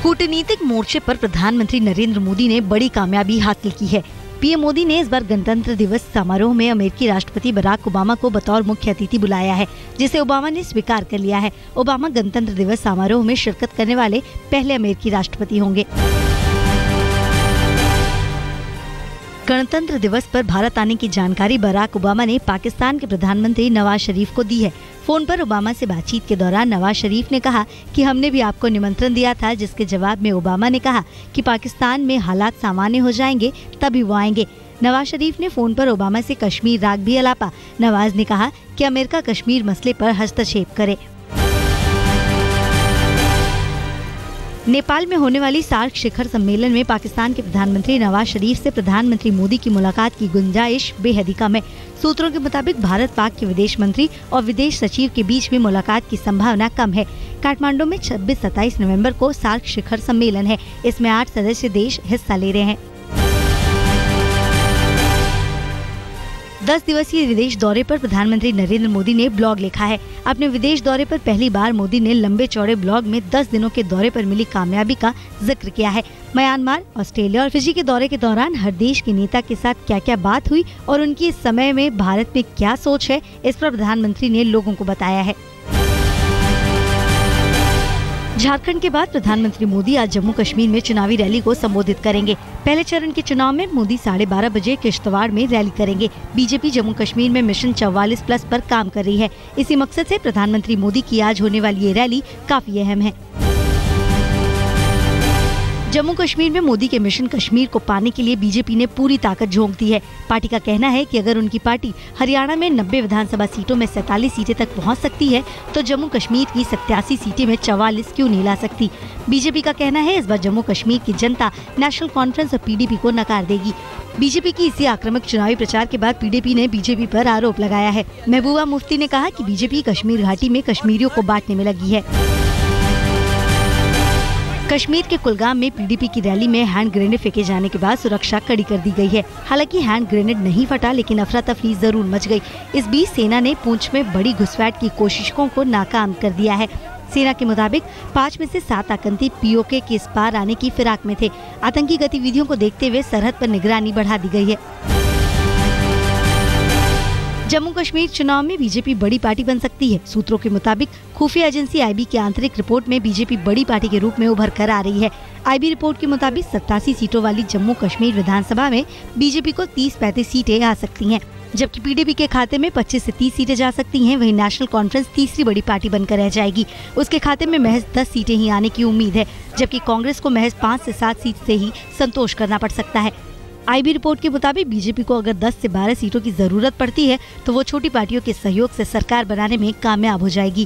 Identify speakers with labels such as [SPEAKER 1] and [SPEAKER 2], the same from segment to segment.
[SPEAKER 1] कूटनीतिक मोर्चे पर प्रधानमंत्री नरेंद्र मोदी ने बड़ी कामयाबी हासिल की है। पीएम मोदी ने इस बार गणतंत्र दिवस समारोह में अमेरिकी राष्ट्रपति बराक ओबामा को बतौर मुख्य अतिथि बुलाया है, जिसे ओबामा ने स्वीकार कर लिया है। ओबामा गणतंत्र दिवस समारोह में शिरकत करने वाले पहले अमेरिकी राष्ट्रपति होंगे। गणतंत्र दिवस पर भारत आने की जानकारी बराक ओबामा ने पाकिस्तान के प्रधानमंत्री नवाज शरीफ को दी है। फोन पर ओबामा से बातचीत के दौरान नवाज शरीफ ने कहा कि हमने भी आपको निमंत्रण दिया था, जिसके जवाब में ओबामा ने कहा कि पाकिस्तान में हालात सामान्य हो जाएंगे तभी वो आएंगे। नवाज शरीफ ने फोन पर ओबामा से कश्मीर राग भी अलापा। नवाज ने कहा कि अमेरिका कश्मीर मसले पर हस्तक्षेप करे। नेपाल में होने वाली सार्क शिखर सम्मेलन में पाकिस्तान के प्रधानमंत्री नवाज शरीफ से प्रधानमंत्री मोदी की मुलाकात की गुंजाइश बेहद ही कम है। सूत्रों के मुताबिक भारत पाक के विदेश मंत्री और विदेश सचिव के बीच में मुलाकात की संभावना कम है। काठमांडू में 26-27 नवंबर को सार्क शिखर सम्मेलन है। इसमें 8 सदस्य देश हिस्सा ले रहे हैं। 10 दिवसीय विदेश दौरे पर प्रधानमंत्री नरेंद्र मोदी ने ब्लॉग लिखा है। अपने विदेश दौरे पर पहली बार मोदी ने लंबे चौड़े ब्लॉग में 10 दिनों के दौरे पर मिली कामयाबी का जिक्र किया है। म्यांमार, ऑस्ट्रेलिया और फिजी के दौरे के दौरान हर देश के नेता के साथ क्या क्या बात हुई और उनकी इस समय में भारत में क्या सोच है, इस पर प्रधानमंत्री ने लोगों को बताया है। झारखंड के बाद प्रधानमंत्री मोदी आज जम्मू कश्मीर में चुनावी रैली को संबोधित करेंगे। पहले चरण के चुनाव में मोदी 12:30 बजे किश्तवाड़ में रैली करेंगे। बीजेपी जम्मू कश्मीर में मिशन 44+ पर काम कर रही है। इसी मकसद से प्रधानमंत्री मोदी की आज होने वाली ये रैली काफी अहम है। जम्मू कश्मीर में मोदी के मिशन कश्मीर को पाने के लिए बीजेपी ने पूरी ताकत झोंक दी है। पार्टी का कहना है कि अगर उनकी पार्टी हरियाणा में 90 विधानसभा सीटों में 47 सीटें तक पहुंच सकती है, तो जम्मू कश्मीर की 87 सीटें में 44 क्यों नहीं ला सकती। बीजेपी का कहना है इस बार जम्मू कश्मीर की जनता नेशनल कॉन्फ्रेंस और पीडीपी को नकार देगी। बीजेपी की इसी आक्रामक चुनावी प्रचार के बाद पीडीपी ने बीजेपी पर आरोप लगाया है। महबूबा मुफ्ती ने कहा कि बीजेपी कश्मीर घाटी में कश्मीरियों को बांटने में लगी है। कश्मीर के कुलगाम में पीडीपी की रैली में हैंड ग्रेनेड फेंके जाने के बाद सुरक्षा कड़ी कर दी गई है। हालांकि हैंड ग्रेनेड नहीं फटा, लेकिन अफरा तफरी जरूर मच गई। इस बीच सेना ने पुंछ में बड़ी घुसपैठ की कोशिशों को नाकाम कर दिया है। सेना के मुताबिक 5 में से 7 आतंकी पीओके के इस पार आने की फिराक में थे। आतंकी गतिविधियों को देखते हुए सरहद पर निगरानी बढ़ा दी गई है। जम्मू कश्मीर चुनाव में बीजेपी बड़ी पार्टी बन सकती है। सूत्रों के मुताबिक खुफिया एजेंसी आईबी की आंतरिक रिपोर्ट में बीजेपी बड़ी पार्टी के रूप में उभर कर आ रही है। आईबी रिपोर्ट के मुताबिक 87 सीटों वाली जम्मू कश्मीर विधानसभा में बीजेपी को 30-35 सीटें आ सकती हैं, जबकि पीडीपी के खाते में 25 से 30 सीटें जा सकती हैं। वहीं नेशनल कॉन्फ्रेंस तीसरी बड़ी पार्टी बनकर रह जाएगी। उसके खाते में महज 10 सीटें ही आने की उम्मीद है, जबकि कांग्रेस को महज 5 से 7 सीट से ही संतोष करना पड़ सकता है। आईबी रिपोर्ट के मुताबिक बीजेपी को अगर 10 से 12 सीटों की जरूरत पड़ती है, तो वो छोटी पार्टियों के सहयोग से सरकार बनाने में कामयाब हो जाएगी।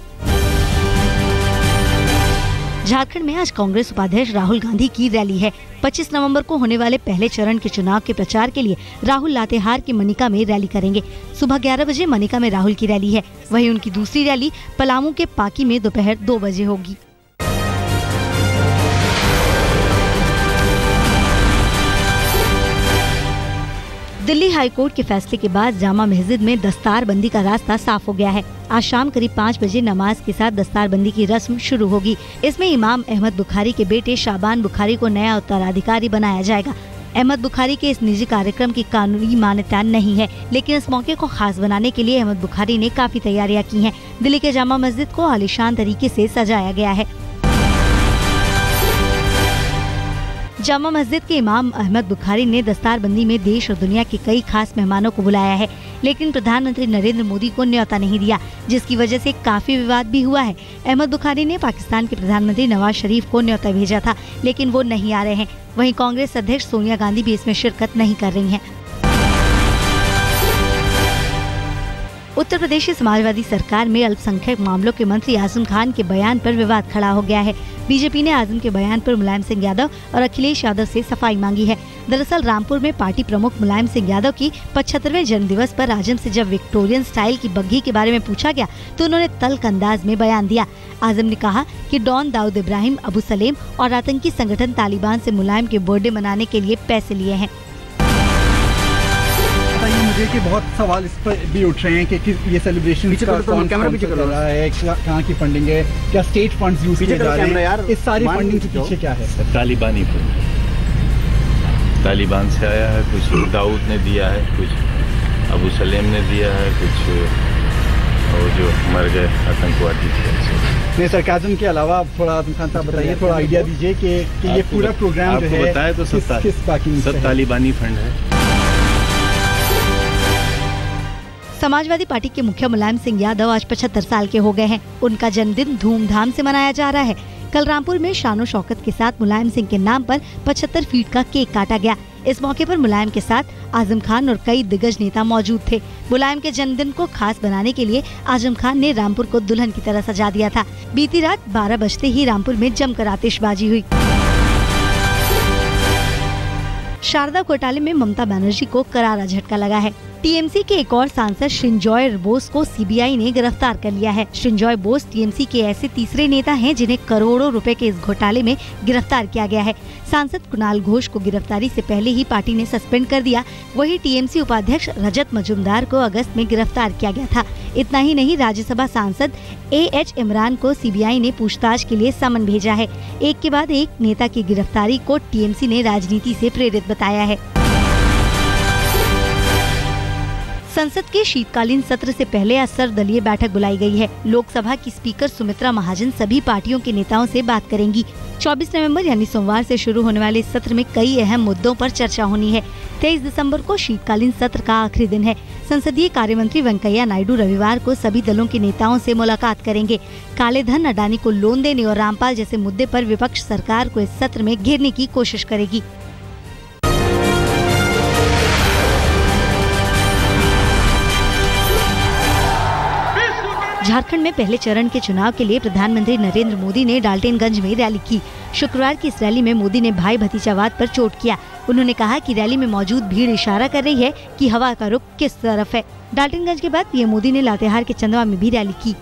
[SPEAKER 1] झारखंड में आज कांग्रेस उपाध्यक्ष राहुल गांधी की रैली है। 25 नवंबर को होने वाले पहले चरण के चुनाव के प्रचार के लिए राहुल लातेहार के मनिका में रैली करेंगे। सुबह 11 बजे मनिका में राहुल की रैली है। वहीं उनकी दूसरी रैली पलामू के पाकी में दोपहर 2 बजे होगी। दिल्ली हाईकोर्ट के फैसले के बाद जामा मस्जिद में दस्तारबंदी का रास्ता साफ हो गया है। आज शाम करीब 5 बजे नमाज के साथ दस्तारबंदी की रस्म शुरू होगी। इसमें इमाम अहमद बुखारी के बेटे शाबान बुखारी को नया उत्तराधिकारी बनाया जाएगा। अहमद बुखारी के इस निजी कार्यक्रम की कानूनी मान्यता नहीं है, लेकिन इस मौके को खास बनाने के लिए अहमद बुखारी ने काफी तैयारियां की हैं। दिल्ली के जामा मस्जिद को आलीशान तरीके से सजाया गया है। जामा मस्जिद के इमाम अहमद बुखारी ने दस्तारबंदी में देश और दुनिया के कई खास मेहमानों को बुलाया है, लेकिन प्रधानमंत्री नरेंद्र मोदी को न्योता नहीं दिया, जिसकी वजह से काफी विवाद भी हुआ है। अहमद बुखारी ने पाकिस्तान के प्रधानमंत्री नवाज शरीफ को न्योता भेजा था, लेकिन वो नहीं आ रहे हैं। वहीं कांग्रेस अध्यक्ष सोनिया गांधी भी इसमें शिरकत नहीं कर रही हैं। उत्तर प्रदेश की समाजवादी सरकार में अल्पसंख्यक मामलों के मंत्री आजम खान के बयान पर विवाद खड़ा हो गया है। बीजेपी ने आजम के बयान पर मुलायम सिंह यादव और अखिलेश यादव से सफाई मांगी है। दरअसल रामपुर में पार्टी प्रमुख मुलायम सिंह यादव की 75वें जन्मदिवस पर आजम से जब विक्टोरियन स्टाइल की बग्घी के बारे में पूछा गया, तो उन्होंने तल्ख अंदाज में बयान दिया। आजम ने कहा कि डॉन दाऊद इब्राहिम, अबू सलेम और आतंकी संगठन तालिबान से मुलायम के बर्थडे मनाने के लिए पैसे लिए हैं।
[SPEAKER 2] मुझे कि बहुत सवाल इस पर भी उठ रहे हैं कि ये सेलिब्रेशन का कौन स्पॉन्सर कर रहा है, कहाँ की फंडिंग है, क्या स्टेट फंड्स यूज किए जा रहे हैं, इस सारी फंडिंग के पीछे क्या है?
[SPEAKER 3] तालिबानी फंड, तालिबान से आया है, कुछ दाऊद ने दिया है, कुछ अबू सलेम ने दिया है, कुछ और जो मर गए आतंकवादी थे।
[SPEAKER 2] नहीं, सरकाज़म के अलावा आप थोड़ा आजम खान साहब बताइए, थोड़ा आइडिया दीजिए कि ये पूरा प्रोग्राम जो है
[SPEAKER 3] बताया तो सब तालिबानी फंड है।
[SPEAKER 1] समाजवादी पार्टी के मुखिया मुलायम सिंह यादव आज 75 साल के हो गए हैं। उनका जन्मदिन धूमधाम से मनाया जा रहा है। कल रामपुर में शानो शौकत के साथ मुलायम सिंह के नाम पर 75 फीट का केक काटा गया। इस मौके पर मुलायम के साथ आजम खान और कई दिग्गज नेता मौजूद थे। मुलायम के जन्मदिन को खास बनाने के लिए आजम खान ने रामपुर को दुल्हन की तरह सजा दिया था। बीती रात 12 बजते ही रामपुर में जमकर आतिशबाजी हुई। शारदा घोटाले में ममता बनर्जी को करारा झटका लगा है। टीएमसी के एक और सांसद श्रिंजॉय बोस को सीबीआई ने गिरफ्तार कर लिया है। श्रिंजॉय बोस टीएमसी के ऐसे तीसरे नेता हैं जिन्हें करोड़ों रुपए के इस घोटाले में गिरफ्तार किया गया है। सांसद कुणाल घोष को गिरफ्तारी से पहले ही पार्टी ने सस्पेंड कर दिया। वहीं टीएमसी उपाध्यक्ष रजत मजूमदार को अगस्त में गिरफ्तार किया गया था। इतना ही नहीं, राज्यसभा सांसद AH इमरान को सीबीआई ने पूछताछ के लिए समन भेजा है। एक के बाद एक नेता की गिरफ्तारी को टीएमसी ने राजनीति से प्रेरित बताया है। संसद के शीतकालीन सत्र से पहले आज सर्वदलीय बैठक बुलाई गई है। लोकसभा की स्पीकर सुमित्रा महाजन सभी पार्टियों के नेताओं से बात करेंगी। 24 नवंबर यानी सोमवार से शुरू होने वाले इस सत्र में कई अहम मुद्दों पर चर्चा होनी है। 23 दिसंबर को शीतकालीन सत्र का आखिरी दिन है। संसदीय कार्य मंत्री वेंकैया नायडू रविवार को सभी दलों के नेताओं से मुलाकात करेंगे। काले धन, अडानी को लोन देने और रामपाल जैसे मुद्दे पर विपक्ष सरकार को इस सत्र में घेरने की कोशिश करेगी। झारखंड में पहले चरण के चुनाव के लिए प्रधानमंत्री नरेंद्र मोदी ने डाल्टनगंज में रैली की। शुक्रवार की इस रैली में मोदी ने भाई भतीजावाद पर चोट किया। उन्होंने कहा कि रैली में मौजूद भीड़ इशारा कर रही है कि हवा का रुख किस तरफ है। डाल्टनगंज के बाद पीएम मोदी ने लातेहार के चंदवा में भी रैली की।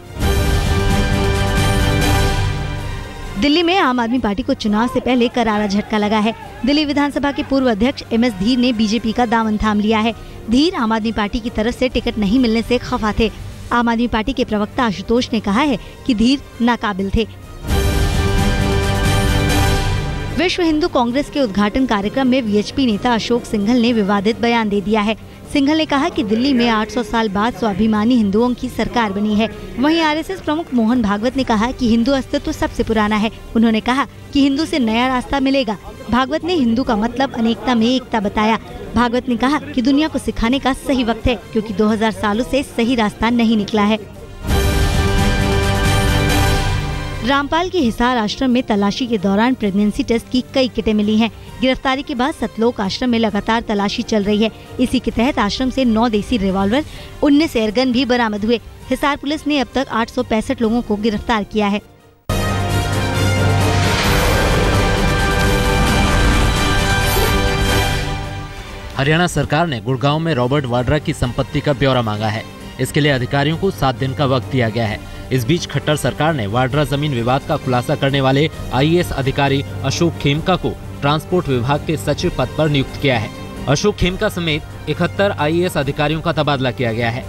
[SPEAKER 1] दिल्ली में आम आदमी पार्टी को चुनाव से पहले करारा झटका लगा है। दिल्ली विधानसभा के पूर्व अध्यक्ष MS धीर ने बीजेपी का दामन थाम लिया है। धीर आम आदमी पार्टी की तरफ से टिकट नहीं मिलने से खफा थे। आम आदमी पार्टी के प्रवक्ता आशुतोष ने कहा है कि धीर नाकाबिल थे। विश्व हिंदू कांग्रेस के उद्घाटन कार्यक्रम में VHP नेता अशोक सिंघल ने विवादित बयान दे दिया है। सिंघल ने कहा कि दिल्ली में 800 साल बाद स्वाभिमानी हिंदुओं की सरकार बनी है। वहीं RSS प्रमुख मोहन भागवत ने कहा कि हिंदू अस्तित्व सबसे पुराना है। उन्होंने कहा कि हिंदू से नया रास्ता मिलेगा। भागवत ने हिंदू का मतलब अनेकता में एकता बताया। भागवत ने कहा कि दुनिया को सिखाने का सही वक्त है, क्योंकि 2000 सालों से सही रास्ता नहीं निकला है। रामपाल के हिसार आश्रम में तलाशी के दौरान प्रेगनेंसी टेस्ट की कई किटें मिली हैं। गिरफ्तारी के बाद सतलोक आश्रम में लगातार तलाशी चल रही है। इसी के तहत आश्रम से 9 देसी रिवॉल्वर, 19 एयरगन भी बरामद हुए। हिसार पुलिस ने अब तक 865 लोगों को गिरफ्तार किया है।
[SPEAKER 4] हरियाणा सरकार ने गुड़गांव में रॉबर्ट वाड्रा की संपत्ति का ब्यौरा मांगा है। इसके लिए अधिकारियों को 7 दिन का वक्त दिया गया है। इस बीच खट्टर सरकार ने वाड्रा जमीन विवाद का खुलासा करने वाले IAS अधिकारी अशोक खेमका को ट्रांसपोर्ट विभाग के सचिव पद पर नियुक्त किया है। अशोक खेमका समेत 71 IAS अधिकारियों का तबादला किया गया है।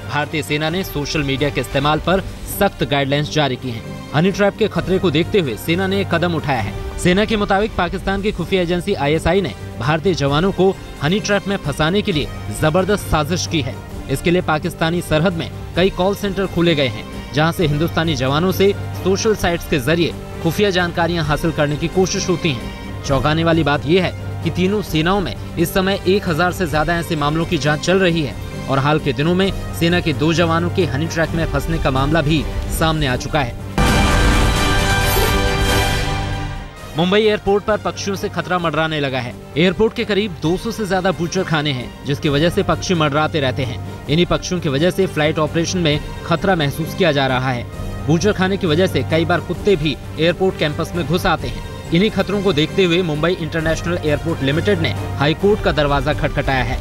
[SPEAKER 4] भारतीय सेना ने सोशल मीडिया के इस्तेमाल पर सख्त गाइडलाइंस जारी की हैं। हनी ट्रैप के खतरे को देखते हुए सेना ने एक कदम उठाया है। सेना के मुताबिक पाकिस्तान की खुफिया एजेंसी ISI ने भारतीय जवानों को हनी ट्रैप में फंसाने के लिए जबरदस्त साजिश की है। इसके लिए पाकिस्तानी सरहद में कई कॉल सेंटर खोले गए हैं, जहां से हिंदुस्तानी जवानों से सोशल साइट्स के जरिए खुफिया जानकारियां हासिल करने की कोशिश होती हैं। चौंकाने वाली बात यह है कि तीनों सेनाओं में इस समय 1000 से ज्यादा ऐसे मामलों की जांच चल रही है और हाल के दिनों में सेना के 2 जवानों के हनी ट्रैप में फंसने का मामला भी सामने आ चुका है। मुंबई एयरपोर्ट पर पक्षियों से खतरा मंडराने लगा है। एयरपोर्ट के करीब 200 से ज्यादा बूचर खाने हैं, जिसकी वजह से पक्षी मंडराते रहते हैं। इन्हीं पक्षियों की वजह से फ्लाइट ऑपरेशन में खतरा महसूस किया जा रहा है। बूचर खाने की वजह से कई बार कुत्ते भी एयरपोर्ट कैंपस में घुस आते हैं। इन्हीं खतरों को देखते हुए मुंबई इंटरनेशनल एयरपोर्ट लिमिटेड ने हाईकोर्ट का दरवाजा खटखटाया है।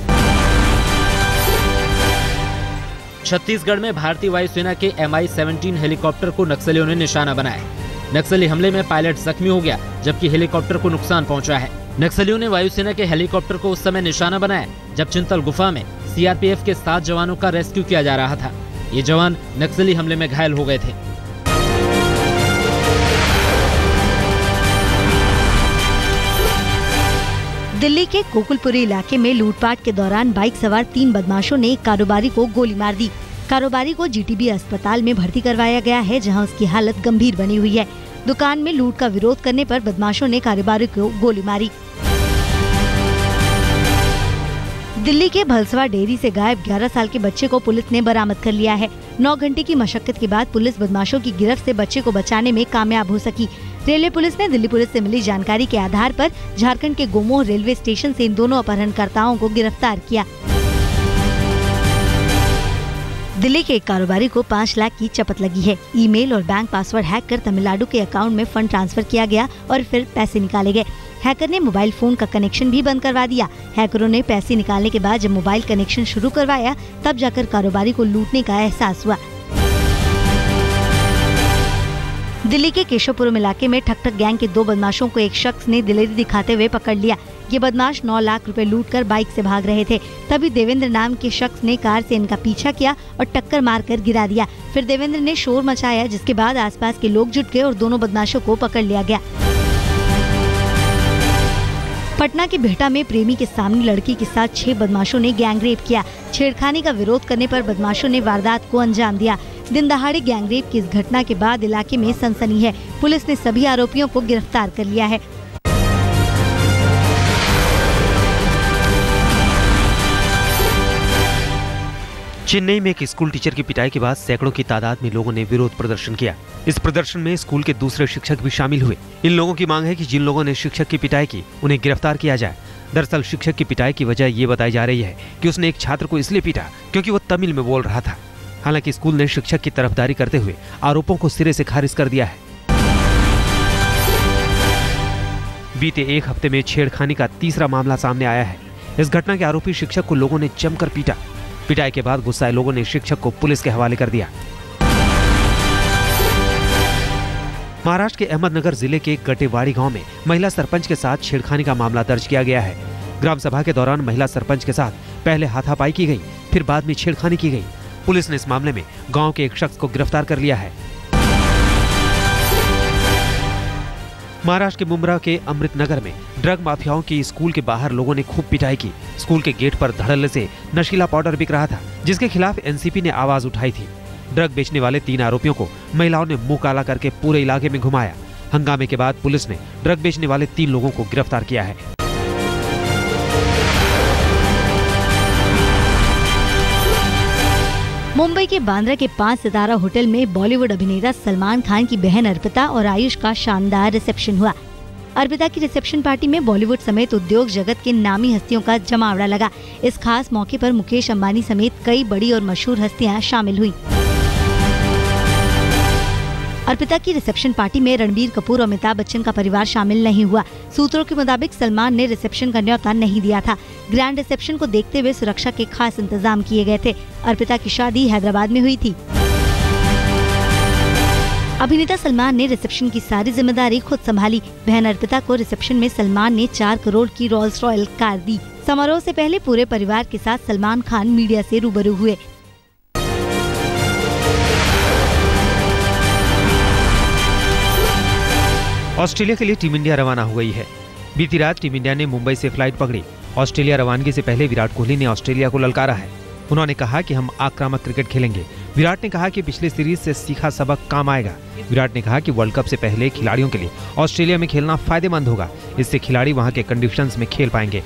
[SPEAKER 4] छत्तीसगढ़ में भारतीय वायुसेना के Mi-17 हेलीकॉप्टर को नक्सलियों ने निशाना बनाया है। नक्सली हमले में पायलट जख्मी हो गया, जबकि हेलीकॉप्टर को नुकसान पहुंचा है। नक्सलियों ने वायुसेना के हेलीकॉप्टर को उस समय निशाना बनाया जब चिंतल गुफा में सीआरपीएफ के 7 जवानों का रेस्क्यू किया जा रहा था। ये जवान नक्सली हमले में घायल हो गए थे।
[SPEAKER 1] दिल्ली के कोकुलपुरी इलाके में लूटपाट के दौरान बाइक सवार 3 बदमाशों ने एक कारोबारी को गोली मार दी। कारोबारी को जीटीबी अस्पताल में भर्ती करवाया गया है, जहां उसकी हालत गंभीर बनी हुई है। दुकान में लूट का विरोध करने पर बदमाशों ने कारोबारी को गोली मारी। दिल्ली के भलसवा डेयरी से गायब 11 साल के बच्चे को पुलिस ने बरामद कर लिया है। 9 घंटे की मशक्कत के बाद पुलिस बदमाशों की गिरफ्त से बच्चे को बचाने में कामयाब हो सकी। रेलवे पुलिस ने दिल्ली पुलिस से मिली जानकारी के आधार पर झारखंड के गोमोह रेलवे स्टेशन से इन दोनों अपहरणकर्ताओं को गिरफ्तार किया। दिल्ली के एक कारोबारी को 5 लाख की चपत लगी है। ईमेल और बैंक पासवर्ड हैक कर तमिलनाडु के अकाउंट में फंड ट्रांसफर किया गया और फिर पैसे निकाले गए। हैकर ने मोबाइल फोन का कनेक्शन भी बंद करवा दिया। हैकरों ने पैसे निकालने के बाद जब मोबाइल कनेक्शन शुरू करवाया तब जाकर कारोबारी को लूटने का एहसास हुआ। दिल्ली के केशवपुरम इलाके में ठक ठक गैंग के 2 बदमाशों को एक शख्स ने दिलेरी दिखाते हुए पकड़ लिया। ये बदमाश 9 लाख रुपए लूटकर बाइक से भाग रहे थे। तभी देवेंद्र नाम के शख्स ने कार से इनका पीछा किया और टक्कर मारकर गिरा दिया। फिर देवेंद्र ने शोर मचाया, जिसके बाद आसपास के लोग जुट गए और दोनों बदमाशों को पकड़ लिया गया। पटना के बिहटा में प्रेमी के सामने लड़की के साथ 6 बदमाशों ने गैंगरेप किया। छेड़खानी का विरोध करने पर बदमाशों ने वारदात को अंजाम दिया। दिन दहाड़े गैंगरेप की इस घटना के बाद इलाके में सनसनी है। पुलिस ने सभी आरोपियों को गिरफ्तार कर लिया है।
[SPEAKER 5] चेन्नई में एक स्कूल टीचर की पिटाई के बाद सैकड़ों की तादाद में लोगों ने विरोध प्रदर्शन किया। इस प्रदर्शन में स्कूल के दूसरे शिक्षक भी शामिल हुए। इन लोगों की मांग है कि जिन लोगों ने शिक्षक की पिटाई की उन्हें गिरफ्तार किया जाए। दरअसल शिक्षक की पिटाई की वजह ये बताई जा रही है कि उसने एक छात्र को इसलिए पीटा क्योंकि वो तमिल में बोल रहा था। हालांकि स्कूल ने शिक्षक की तरफदारी करते हुए आरोपों को सिरे से खारिज कर दिया है। बीते 1 हफ्ते में छेड़खानी का 3रा मामला सामने आया है। इस घटना के आरोपी शिक्षक को लोगों ने जमकर पीटा। पिटाई के बाद गुस्साए लोगों ने शिक्षक को पुलिस के हवाले कर दिया। महाराष्ट्र के अहमदनगर जिले के गटेवाड़ी गांव में महिला सरपंच के साथ छेड़खानी का मामला दर्ज किया गया है। ग्राम सभा के दौरान महिला सरपंच के साथ पहले हाथापाई की गई, फिर बाद में छेड़खानी की गई। पुलिस ने इस मामले में गांव के एक शख्स को गिरफ्तार कर लिया है। महाराष्ट्र के मुंब्रा के अमृतनगर में ड्रग माफियाओं की स्कूल के बाहर लोगों ने खूब पिटाई की। स्कूल के गेट पर धड़ल्ले से नशीला पाउडर बिक रहा था, जिसके खिलाफ एनसीपी ने आवाज उठाई थी। ड्रग बेचने वाले 3 आरोपियों को महिलाओं ने मुंह काला करके पूरे इलाके में घुमाया। हंगामे के बाद पुलिस ने ड्रग बेचने वाले 3 लोगों को गिरफ्तार किया है।
[SPEAKER 1] मुंबई के बांद्रा के 5 सितारा होटल में बॉलीवुड अभिनेता सलमान खान की बहन अर्पिता और आयुष का शानदार रिसेप्शन हुआ। अर्पिता की रिसेप्शन पार्टी में बॉलीवुड समेत उद्योग जगत के नामी हस्तियों का जमावड़ा लगा। इस खास मौके पर मुकेश अंबानी समेत कई बड़ी और मशहूर हस्तियां शामिल हुई। अर्पिता की रिसेप्शन पार्टी में रणबीर कपूर और अमिताभ बच्चन का परिवार शामिल नहीं हुआ। सूत्रों के मुताबिक सलमान ने रिसेप्शन का न्योता नहीं दिया था। ग्रैंड रिसेप्शन को देखते हुए सुरक्षा के खास इंतजाम किए गए थे। अर्पिता की शादी हैदराबाद में हुई थी। अभिनेता सलमान ने रिसेप्शन की सारी जिम्मेदारी खुद संभाली। बहन अर्पिता को रिसेप्शन में सलमान ने 4 करोड़ की रोल्स रॉयल कार दी। समारोह से पहले पूरे परिवार के साथ सलमान खान मीडिया से रूबरू हुए।
[SPEAKER 5] ऑस्ट्रेलिया के लिए टीम इंडिया रवाना हो गई है। बीती रात टीम इंडिया ने मुंबई से फ्लाइट पकड़ी। ऑस्ट्रेलिया रवानगी से पहले विराट कोहली ने ऑस्ट्रेलिया को ललकारा है। उन्होंने कहा कि हम आक्रामक क्रिकेट खेलेंगे। विराट ने कहा कि पिछले सीरीज से सीखा सबक काम आएगा। विराट ने कहा कि वर्ल्ड कप से पहले खिलाड़ियों के लिए ऑस्ट्रेलिया में खेलना फायदेमंद होगा। इससे खिलाड़ी वहां के कंडीशंस में खेल पाएंगे।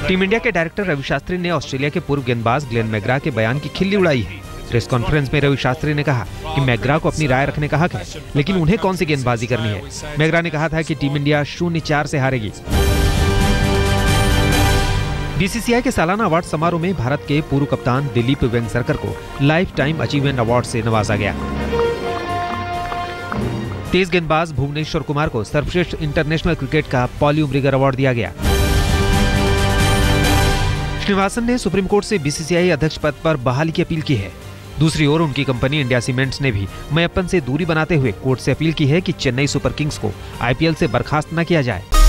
[SPEAKER 5] टीम इंडिया के डायरेक्टर रवि शास्त्री ने ऑस्ट्रेलिया के पूर्व गेंदबाज ग्लेन मैकग्रा के बयान की खिल्ली उड़ाई है। प्रेस कॉन्फ्रेंस में रवि शास्त्री ने कहा कि मैकग्रा को अपनी राय रखने का हक है, लेकिन उन्हें कौन सी गेंदबाजी करनी है। मैकग्रा ने कहा था कि टीम इंडिया 0-4 से हारेगी। बीसीसीआई के सालाना अवार्ड समारोह में भारत के पूर्व कप्तान दिलीप वेंगसरकर को लाइफ टाइम अचीवमेंट अवार्ड से नवाजा गया। तेज गेंदबाज भुवनेश्वर कुमार को सर्वश्रेष्ठ इंटरनेशनल क्रिकेट का पॉली उमरिगर अवार्ड दिया गया। श्रीनिवासन ने सुप्रीम कोर्ट से बीसीसीआई अध्यक्ष पद पर बहाली की अपील की है। दूसरी ओर उनकी कंपनी इंडिया सीमेंट्स ने भी मैयप्पन से दूरी बनाते हुए कोर्ट से अपील की है कि चेन्नई सुपर किंग्स को IPL से बर्खास्त न किया जाए।